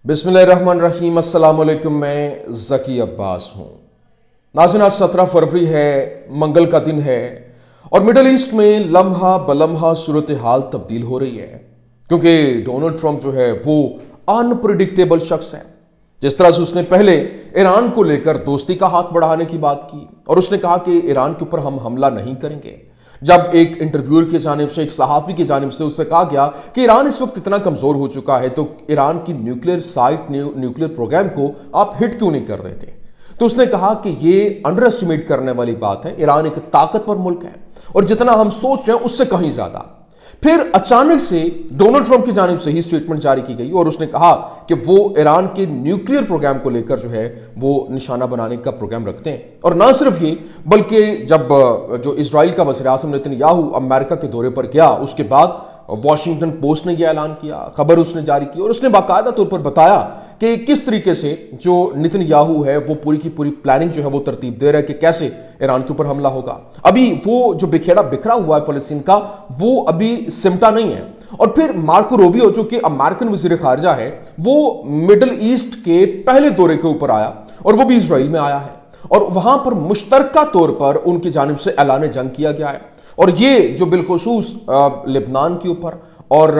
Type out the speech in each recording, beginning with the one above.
बिस्मिल्लाहिर्रहमानिर्रहीम। अस्सलाम वालेकुम। मैं ज़की अब्बास हूँ। नाज़रीन, आज 17 फरवरी है, मंगल का दिन है और मिडल ईस्ट में लम्हा बलम्हा सूरत हाल तब्दील हो रही है, क्योंकि डोनाल्ड ट्रंप जो है वो अनप्रिडिक्टेबल शख्स है। जिस तरह से उसने पहले ईरान को लेकर दोस्ती का हाथ बढ़ाने की बात की और उसने कहा कि ईरान के ऊपर हम हमला नहीं करेंगे। जब एक इंटरव्यूअर की जानिब से, एक सहाफ़ी की जानिब से उससे कहा गया कि ईरान इस वक्त इतना कमज़ोर हो चुका है तो ईरान की न्यूक्लियर साइट, न्यूक्लियर प्रोग्राम को आप हिट क्यों नहीं कर रहे थे, तो उसने कहा कि ये अंडर एस्टिमेट करने वाली बात है। ईरान एक ताकतवर मुल्क है और जितना हम सोच रहे हैं उससे कहीं ज़्यादा। फिर अचानक से डोनाल्ड ट्रंप की जानिब से ही स्टेटमेंट जारी की गई और उसने कहा कि वो ईरान के न्यूक्लियर प्रोग्राम को लेकर जो है वो निशाना बनाने का प्रोग्राम रखते हैं। और ना सिर्फ ये, बल्कि जब जो इजराइल का वज़ीर आज़म नेतन्याहू अमेरिका के दौरे पर गया, उसके बाद वॉशिंगटन पोस्ट ने यह ऐलान किया, खबर उसने जारी की और उसने बाकायदा तौर पर बताया कि किस तरीके से जो नेतन्याहू है वो पूरी की पूरी प्लानिंग जो है वो तरतीब दे रहा है कि कैसे ईरान के ऊपर हमला होगा। अभी वो जो बिखेड़ा बिखरा हुआ है फलस्तीन का, वो अभी सिमटा नहीं है। और फिर मार्को रूबियो जो कि अमेरिकन वज़ीर ख़ारजा है, वो मिडल ईस्ट के पहले दौरे के ऊपर आया और वो भी इजराइल में आया है और वहां पर मुश्तरका तौर पर उनकी जानिब से ऐलान जंग किया गया है। और ये जो बिलखुसूस लेबनान के ऊपर और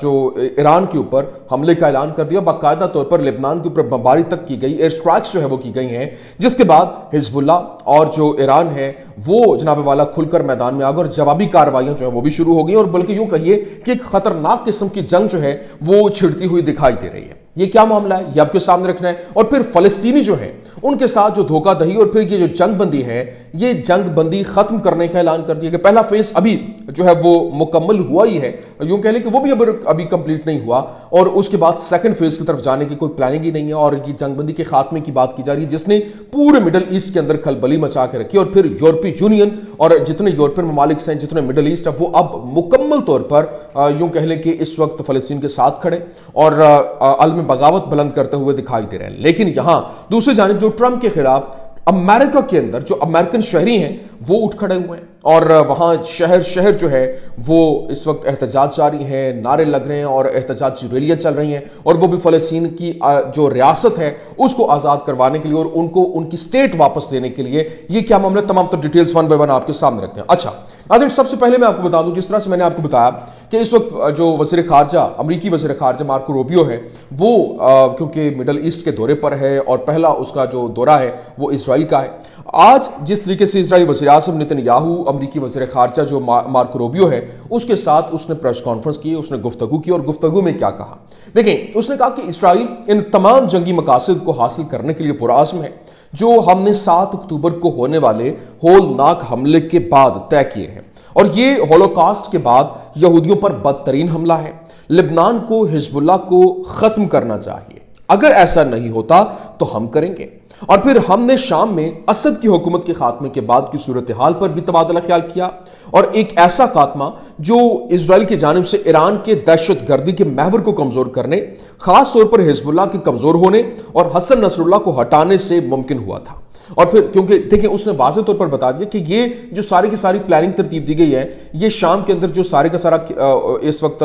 जो ईरान के ऊपर हमले का ऐलान कर दिया, बाकायदा तौर पर लेबनान के ऊपर बमबारी तक की गई, एयर स्ट्राइक्स जो है वो की गई हैं, जिसके बाद हिजबुल्ला और जो ईरान है वो जनाब वाला खुलकर मैदान में आ गए और जवाबी कार्रवाइयां जो है वो भी शुरू हो गई और बल्कि यूं कहिए कि एक खतरनाक किस्म की जंग जो है वो छिड़ती हुई दिखाई दे रही है। ये क्या मामला है, ये आपके सामने रखना है। और फिर फलस्तीनी जो है उनके साथ जो धोखाधड़ी और फिर ये जो जंग बंदी है, ये जंग बंदी खत्म करने का ऐलान कर दिया कि पहला फेज अभी जो है वो मुकम्मल हुआ ही है, यूं कह लें कि वो भी अभी कंप्लीट नहीं हुआ और उसके बाद सेकंड फेज की तरफ जाने की कोई प्लानिंग ही नहीं है। और ये जंग बंदी के खात्मे की बात की जा रही है जिसने पूरे मिडल ईस्ट के अंदर खलबली मचा के रखी और फिर यूरोपीय यूनियन और जितने यूरोपियन ममालिक हैं, जितने मिडल ईस्ट है, वो अब मुकम्मल तौर पर यूं कह लें कि इस वक्त फलस्तीन के साथ खड़े और अलम बगावत बुलंद करते हुए दिखाई दे रहे हैं। लेकिन यहां दूसरी जानिब जो ट्रंप के खिलाफ अमेरिका के अंदर जो अमेरिकन शहरी हैं वो उठ खड़े हुए हैं और वहां शहर शहर जो है वो इस वक्त एहतजाज जारी है, नारे लग रहे हैं और एहतजाजी रैलियां चल रही हैं और वो भी फलस्तीन की जो रियासत है उसको आज़ाद करवाने के लिए और उनको उनकी स्टेट वापस देने के लिए। ये क्या मामला, तमाम तो डिटेल्स वन बाय वन आपके सामने रखते हैं। अच्छा नाज़रीन, सबसे पहले मैं आपको बता दूं, जिस तरह से मैंने आपको बताया कि इस वक्त जो वज़ीर ख़ारजा, अमरीकी वज़ीर ख़ारजा मार्को रूबियो है, वो क्योंकि मिडल ईस्ट के दौरे पर है और पहला उसका जो दौरा है वो इजराइल का है। आज जिस तरीके से इजराइली वज़ीर आज़म नेतन्याहू, अमरीकी वज़ीर ख़ारजा जो मार्को रूबियो है, उसके साथ उसने प्रेस कॉन्फ्रेंस की, उसने गुफ्तगू की और गुफ्तगू में क्या कहा देखें। उसने कहा कि इजराइल इन तमाम जंगी मकासद को हासिल करने के लिए पुरआज़्म है जो हमने 7 अक्टूबर को होने वाले होलनाक हमले के बाद तय किए हैं और ये होलोकॉस्ट के बाद यहूदियों पर बदतरीन हमला है। लेबनान को, हिजबुल्लाह को खत्म करना चाहिए। अगर ऐसा नहीं होता तो हम करेंगे। और फिर हमने शाम में असद की हुकूमत के खात्मे के बाद की सूरत हाल पर भी तबादला ख्याल किया और एक ऐसा खात्मा जो इजराइल की जानिब से ईरान के दहशत गर्दी के महवर को कमजोर करने, खास तौर पर हिजबुल्लाह के कमजोर होने और हसन नसरुल्लाह को हटाने से मुमकिन हुआ था। और फिर क्योंकि देखिए उसने वाज़ेह तौर पर बता दिया कि ये जो सारी की सारी प्लानिंग तरतीब दी गई है, ये शाम के अंदर जो सारे का सारा इस वक्त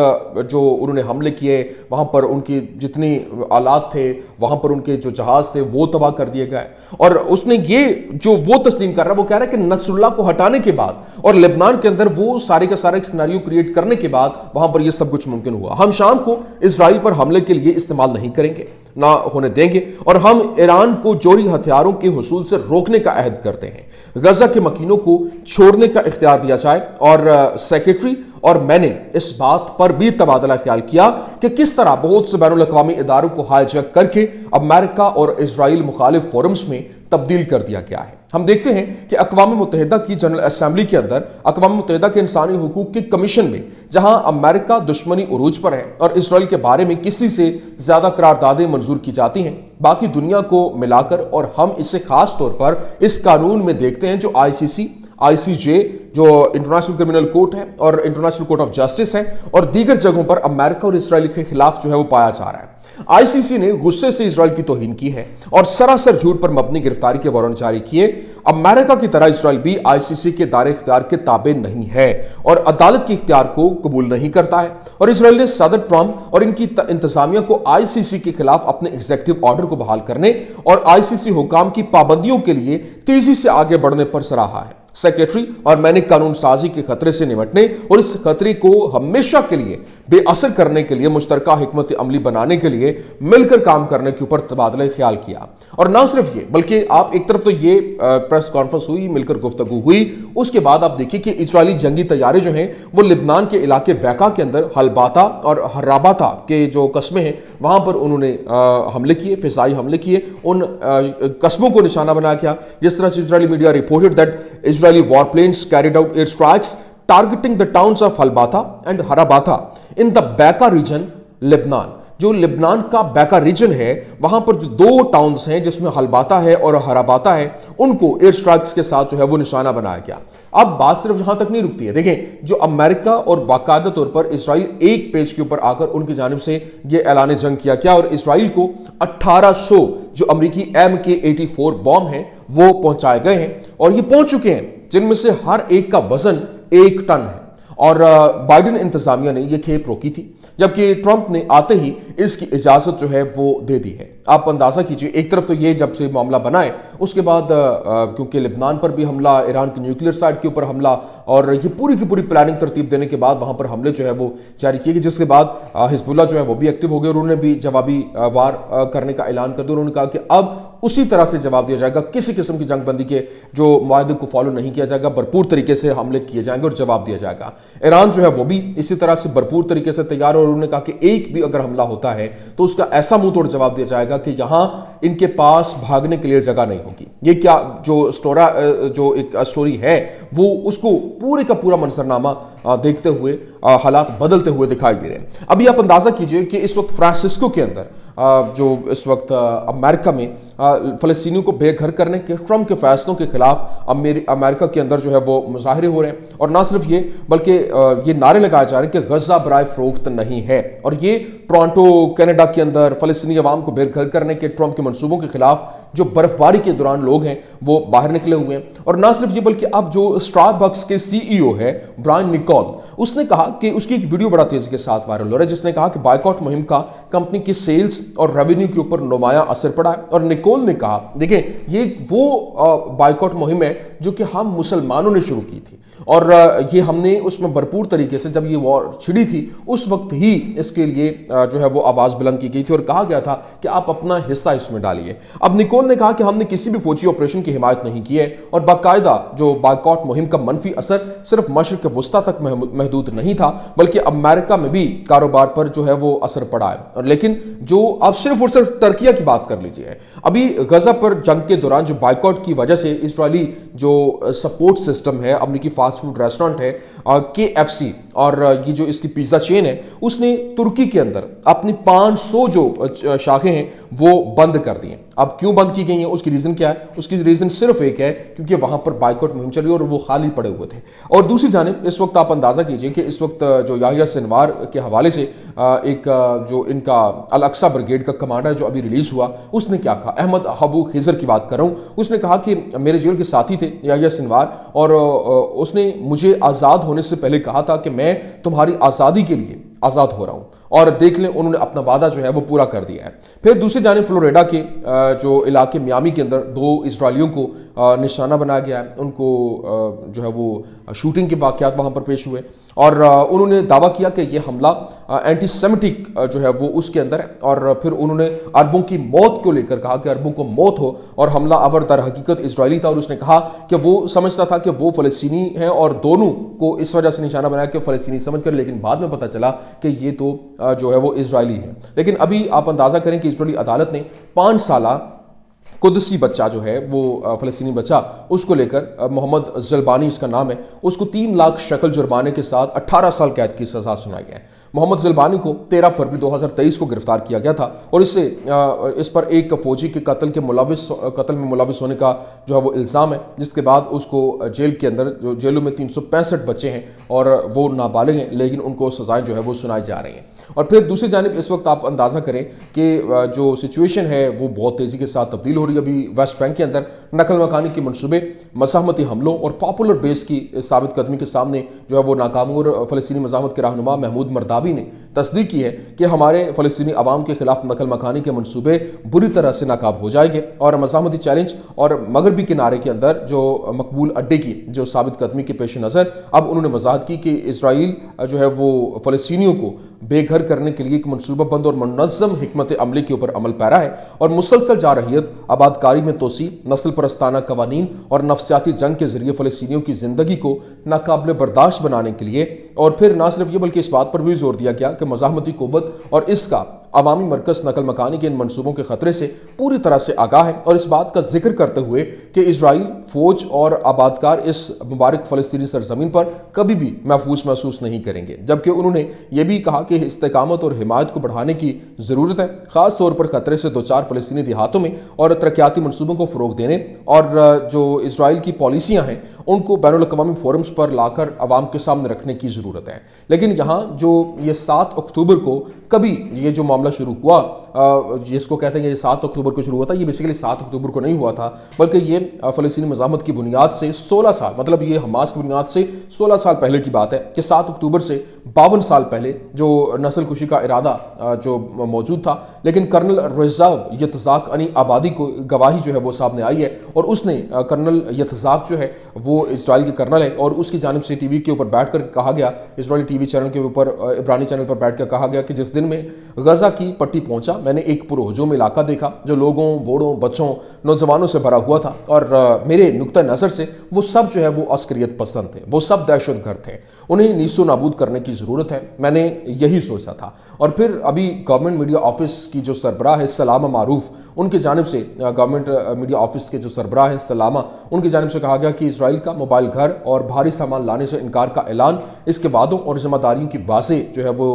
जो उन्होंने हमले किए, वहां पर उनकी जितनी आलात थे, वहां पर उनके जो जहाज थे वो तबाह कर दिए गए। और उसने ये जो वो तस्लीम कर रहा है, वो कह रहा है कि नसरुल्लाह को हटाने के बाद और लेबनान के अंदर वो सारे का सारा एक सिनेरियो क्रिएट करने के बाद वहां पर ये सब कुछ मुमकिन हुआ। हम शाम को इजराइल पर हमले के लिए इस्तेमाल नहीं करेंगे, ना होने देंगे और हम ईरान को जोरी हथियारों के हुसूल से रोकने का अहद करते हैं। गजा के मकीनों को छोड़ने का इख्तियार दिया जाए। और सेक्रेटरी और मैंने इस बात पर भी तबादला ख्याल किया कि किस तरह बहुत से बैनुल अक़वामी इदारों को हाईजैक करके अमेरिका और इजराइल मुखालिफ फोरम्स में तब्दील कर दिया गया है। हम देखते हैं कि अक़वाम मुत्तहिदा की जनरल असेंबली के अंदर अक़वाम मुत्तहिदा के इंसानी हुकूक की कमीशन में जहां अमेरिका दुश्मनी उरूज पर है और इजराइल के बारे में किसी से ज्यादा करारदादें मंजूर की जाती हैं बाकी दुनिया को मिलाकर, और हम इसे खास तौर पर इस कानून में देखते हैं जो ICC ICJ जो इंटरनेशनल क्रिमिनल कोर्ट है और इंटरनेशनल कोर्ट ऑफ जस्टिस है और दीगर जगहों पर अमेरिका और इसराइल के खिलाफ जो है वो पाया जा रहा है। ICC ने गुस्से से इजराइल की तौहीन की है और सरासर झूठ पर मबनी गिरफ्तारी के वारंट जारी किए। अमेरिका की तरह इसराइल भी ICC के दायरे इख्तियार के ताबे नहीं है और अदालत के इख्तियार को कबूल नहीं करता है और इसराइल ने सदर ट्रंप और इनकी इंतजामिया को ICC के खिलाफ अपने एग्जीक्यूटिव ऑर्डर को बहाल करने और ICC हुकाम की पाबंदियों के लिए तेजी से आगे बढ़ने पर सराहा है। सेक्रेटरी और मैंने कानून साजी के खतरे से निपटने और इस खतरे को हमेशा के लिए बेअसर करने के लिए मुश्तरका हिकमत अमली बनाने के लिए मिलकर काम करने के ऊपर तबादला ख्याल किया। और ना सिर्फ ये बल्कि आप एक तरफ तो ये प्रेस कॉन्फ्रेंस हुई, मिलकर गुफ्तगू हुई, उसके बाद आप देखिए कि इजरायली जंगी तैयारे जो हैं वो लिबनान के इलाके बैका के अंदर हलबाता और हराबाता के जो कस्बे हैं वहां पर उन्होंने हमले किए, फिजाई हमले किए, उन कस्बों को निशाना बनाया गया। जिस तरह से Israeli media reported that Israeli warplanes carried out air strikes targeting the towns of Halbata and Harabata in the Bekaa region, Lebanon। जो लिबनान का बेका रीजन है वहां पर जो दो टाउन्स हैं जिसमें हलबाता है और हराबाता है, उनको एयर स्ट्राइक्स के साथ जो है वो निशाना बनाया गया। अब बात सिर्फ यहां तक नहीं रुकती है। देखें, जो अमेरिका और बाकायदा तौर पर इसराइल एक पेज के ऊपर आकर उनकी जानिब से ये ऐलान जंग किया गया और इसराइल को 1800 जो अमरीकी MK-84 बॉम्ब हैं वो पहुंचाए गए हैं और ये पहुंच चुके हैं, जिनमें से हर एक का वजन 1 टन है। और बाइडेन इंतजामिया ने यह खेप रोकी थी, जबकि ट्रंप ने आते ही इसकी इजाजत जो है वो दे दी है। आप अंदाजा कीजिए, एक तरफ तो ये जब से मामला बनाए उसके बाद क्योंकि लिबनान पर भी हमला, ईरान की न्यूक्लियर साइट के ऊपर हमला और ये पूरी की पूरी प्लानिंग तरतीब देने के बाद वहां पर हमले जो है वो जारी किए गए, जिसके बाद हिजबुल्लाह जो है वो भी एक्टिव हो गए और उन्होंने भी जवाबी वार करने का ऐलान कर दिया। उन्होंने कहा कि अब उसी तरह से जवाब दिया जाएगा, किसी किस्म की जंगबंदी के जो मुआहदे को फॉलो नहीं किया जाएगा, भरपूर तरीके से हमले किए जाएंगे और जवाब दिया जाएगा। ईरान जो है वो भी इसी तरह से भरपूर तरीके से तैयार है और उन्होंने कहा कि एक भी अगर हमला होता है तो उसका ऐसा मुंह तोड़ जवाब दिया जाएगा कि यहां इनके पास भागने के लिए जगह नहीं होगी। ये क्या जो एक स्टोरी है वो उसको पूरे का पूरा मंजरनामा देखते हुए हालात बदलते हुए दिखाई दे रहे हैं। अभी आप अंदाजा कीजिए कि इस वक्त फ्रांसिस्को के अंदर जो इस वक्त अमेरिका में फलस्तीनियों को बेघर करने के ट्रंप के फैसलों के खिलाफ अमेरिका के अंदर जो है वो मुजाहरे हो रहे हैं और ना सिर्फ ये बल्कि ये नारे लगाए जा रहे हैं कि गजा बराए फरोख्त नहीं है। और ये टोरंटो कनाडा के अंदर फलस्तीनी अवाम को बेघर करने के ट्रंप के मंसूबों के खिलाफ जो बर्फबारी के दौरान लोग हैं वो बाहर निकले हुए हैं। और ना सिर्फ ये बल्कि अब जो स्टारबक्स के CEO है ब्रायन निकोल, उसने कहा कि उसकी एक वीडियो बड़ा तेजी के साथ वायरल हो रहा है जिसने कहा कि बायकॉट मुहिम का कंपनी की सेल्स और रेवेन्यू के ऊपर नुमाया असर पड़ा है। और निकोल ने कहा, देखिए ये वो बायकॉट मुहिम है जो कि हम मुसलमानों ने शुरू की थी और ये हमने उसमें भरपूर तरीके से जब ये वॉर छिड़ी थी उस वक्त ही इसके लिए जो है वो आवाज बुलंद की गई थी और कहा गया था कि आप अपना हिस्सा इसमें डालिए। अब निकोल ने कहा कि हमने किसी भी फौजी ऑपरेशन की हिमायत नहीं की है और बाकायदा जो बायकॉट मुहिम का मनफी असर सिर्फ मशरिक वस्ता तक महदूद नहीं था बल्कि अमेरिका में भी कारोबार पर जो है वो असर पड़ा है। और लेकिन जो आप सिर्फ और सिर्फ टर्किया की बात कर लीजिए, अभी गजा पर जंग के दौरान जो बायकॉट की वजह से इजरायली जो सपोर्ट सिस्टम है, अमेरिकी फास्ट फूड रेस्टोरेंट है KFC और ये जो इसकी पिज्जा चेन है, उसने तुर्की के अंदर अपनी 500 जो शाखें हैं वो बंद कर दी हैं। अब क्यों बंद की गई हैं, उसकी रीजन क्या है? उसकी रीजन सिर्फ एक है, क्योंकि वहां पर बायकॉट मुहिम चली और वो खाली पड़े हुए थे। और दूसरी जानिब इस वक्त आप अंदाजा कीजिए कि इस वक्त जो याहिया सिनवार के हवाले से एक जो इनका अल अक्सा ब्रिगेड का कमांडर जो अभी रिलीज हुआ, उसने क्या कहा? अहमद हबू खिजर की बात कर रहा हूं। उसने कहा कि मेरे जेल के साथी थे याहिया सिनवार और उसने मुझे आजाद होने से पहले कहा था कि मैं तुम्हारी आजादी के लिए आजाद हो रहा हूं और देख लें उन्होंने अपना वादा जो है वो पूरा कर दिया है। फिर दूसरी जानिब फ्लोरिडा के जो इलाके मियामी के अंदर 2 इजरायलियों को निशाना बनाया गया है, उनको जो है वो शूटिंग के वाकयात वहां पर पेश हुए और उन्होंने दावा किया कि यह हमला एंटीसेमिटिक जो है वो उसके अंदर है। और फिर उन्होंने अरबों की मौत को लेकर कहा कि अरबों को मौत हो और हमला अवर दर हकीकत इजरायली था। और उसने कहा कि वो समझता था कि वो फलस्तीनी है और दोनों को इस वजह से निशाना बनाया कि फलस्तीनी समझ कर, लेकिन बाद में पता चला कि ये तो जो है वो इजरायली है। लेकिन अभी आप अंदाजा करें कि इजरायली अदालत ने 5 साल कुदसी बच्चा जो है वो फ़लस्तीनी बच्चा, उसको लेकर मोहम्मद ज़लबानी इसका नाम है, उसको 3 लाख शक्ल जुर्माने के साथ 18 साल कैद की सज़ा सुनाई है। मोहम्मद ज़लबानी को 13 फरवरी 2023 को गिरफ्तार किया गया था और इस पर एक फ़ौजी के कत्ल में मुलविस होने का जो है वो इल्ज़ाम है, जिसके बाद उसको जेल के अंदर, जो जेलों में 365 बच्चे हैं और वो नाबालिग हैं, लेकिन उनको सज़ाएँ जो है वो सुनाई जा रही हैं। और फिर दूसरी जानिब इस वक्त आप अंदाज़ा करें कि जो सिचुएशन है वो बहुत तेज़ी के साथ तब्दील हो रही है। अभी वेस्ट बैंक के अंदर नकल मकानी के मनसूबे, मज़ाहमती हमलों और पॉपुलर बेस की साबित कदमी के सामने जो है वो नाकाम, और फ़लस्तीनी मज़ाहमत के रहनुमा महमूद मरदावी ने तस्दीक की है कि हमारे फ़लस्तीनी अवाम के खिलाफ नकल मकानी के मनसूबे बुरी तरह से नाकाब हो जाएंगे। और मज़ाहमती चैलेंज और मगरबी किनारे के अंदर जो मकबूल अड्डे की जो साबित कदमी के पेश नज़र अब उन्होंने वजाहत की कि इसराइल जो है वो फ़लस्तीनियों को बेघर करने के लिए एक मनसूबा बंद और मुनज़्ज़म हिकमत अमली के ऊपर अमल पैरा है और मुसलसल जारहियत, आबादकारी में तोसी, नस्ल परस्ताना कवानीन और नफ्सियाती जंग के जरिए फ़लस्तीनियों की ज़िंदगी को नाकाबिल बर्दाश्त बनाने के लिए, और फिर ना सिर्फ ये बल्कि इस बात पर भी जोर दिया गया कि मज़ाहमती क़ुव्वत और इसका अवामी मरकज़ नकल मकानी के इन मनसूबों के खतरे से पूरी तरह से आगाह है, और इस बात का जिक्र करते हुए कि इजराइल फ़ौज और आबादकार इस मुबारक फ़लस्तीनी सरजमीन पर कभी भी महफूज महसूस नहीं करेंगे। जबकि उन्होंने ये भी कहा कि इस्तेकामत और हिमायत को बढ़ाने की ज़रूरत है, ख़ास तौर पर खतरे से 2-4 फ़लस्तीनी देहातों में, और तरक्याती मनसूबों को फ़रोग़ देने और जो इसराइल की पॉलिसियाँ हैं उनको बैनुल-अक़वामी फोरम्स पर लाकर अवाम के सामने रखने की ज़रूरत है। लेकिन यहाँ जो ये 7 अक्टूबर को कभी ये जो मामला शुरू हुआ, जिसको कहते हैं ये 7 अक्टूबर को शुरू हुआ था, ये बेसिकली 7 अक्टूबर को नहीं हुआ था, बल्कि ये फ़लस्तीनी मज़ाहमत की बुनियाद से 16 साल, मतलब ये हमास की बुनियाद से 16 साल पहले की बात है कि 7 अक्टूबर से 52 साल पहले जो नस्ल कुशी का इरादा जो मौजूद था, लेकिन कर्नल रिज़ाव यतज़ाक यानी आबादी को गवाही जो है वो सामने आई है, और उसने कर्नल यतज़ाक जो है वो इसराइल के कर्नल है, और उसकी जानिब से टीवी के ऊपर बैठ कर कहा गया, इसराइली टीवी चैनल के ऊपर, इब्रानी चैनल पर बैठ कर कहा गया कि जिस दिन में गजा की पट्टी पहुंचा, मैंने एक पुरहजूम इलाका देखा जो लोगों, बूढ़ों, बच्चों, नौजवानों से भरा हुआ था, और मेरे नुक्ता नज़र से वो सब जो है वो अस्करियत पसंद थे, वो सब दहशत गर्द थे, उन्हें नीसो नाबूद करने की ज़रूरत है, मैंने यही सोचा था। और फिर अभी गवर्नमेंट मीडिया ऑफिस की जो सरबराह है सलामा मारूफ, उनकी जानिब से, गवर्नमेंट मीडिया ऑफिस के जो सरबराह है सलामा, उनकी जानिब से कहा गया कि इसराइल का मोबाइल घर और भारी सामान लाने से इनकार का ऐलान इसके वादों और जिम्मेदारियों की वाज़े जो है वो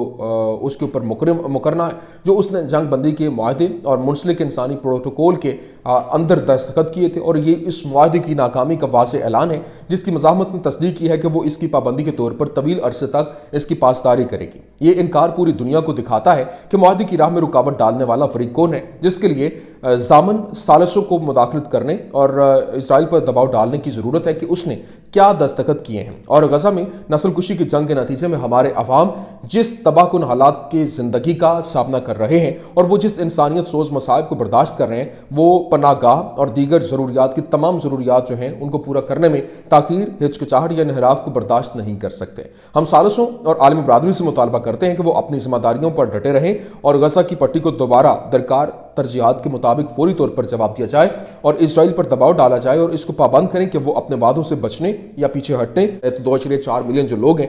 उसके ऊपर मुकरना है जो उसने जंग बंदी के मुआहदे और मुंसलिक इंसानी प्रोटोकॉल के अंदर दस्तखत किए थे, और ये इस मुआहदे की नाकामी का वाज़े ऐलान है जिसकी मज़ाहमत ने तस्दीक की है कि वो इसकी पाबंदी के तौर पर तवील अरसे तक इसकी पासदारी करेगी। ये इनकार पूरी दुनिया को दिखाता है कि मुआहदे की राह में रुकावट डालने वाला फरीक कौन है, जिसके लिए ज़ामन सालिसों को मुदाखलत करने और इसराइल पर दबाव डालने की ज़रूरत है कि उसने क्या दस्तखत किए हैं। और गजा में नस्ल कुशी की जंग के नतीजे में हमारे अवाम जिस तबाहकुन हालात की ज़िंदगी का सामना कर रहे हैं और वो जिस इंसानियत सोज मसाइब को बर्दाश्त कर रहे हैं, वो पनागाह और दीगर ज़रूरियात की तमाम ज़रूरियात जो हैं उनको पूरा करने में ताख़ीर, हिचकिचाहट या इन्हिराफ को बर्दाश्त नहीं कर सकते। हम सालिसों और आलमी बरादरी से मुतालबा करते हैं कि वो अपनी जिम्मेदारियों पर डटे रहें और गजा की पट्टी को दोबारा दरकार तरजीहात के मुताबिक फौरी तौर पर जवाब दिया जाए और इसराइल पर दबाव डाला जाए और इसको पाबंद करें कि वो अपने वादों से बचने या पीछे हटने। तो 2.4 मिलियन जो लोग हैं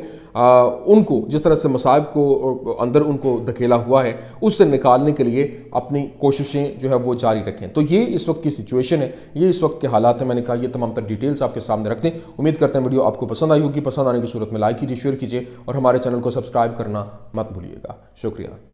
उनको जिस तरह से मसाइब को अंदर उनको धकेला हुआ है उससे निकालने के लिए अपनी कोशिशें जो है वो जारी रखें। तो ये इस वक्त की सिचुएशन है, ये इस वक्त के हालात हैं। मैंने कहा ये तमाम तर डिटेल्स आपके सामने रख दें। उम्मीद करते हैं वीडियो आपको पसंद आई होगी। पसंद आने की सूरत में लाइक कीजिए, शेयर कीजिए और हमारे चैनल को सब्सक्राइब करना मत भूलिएगा। शुक्रिया।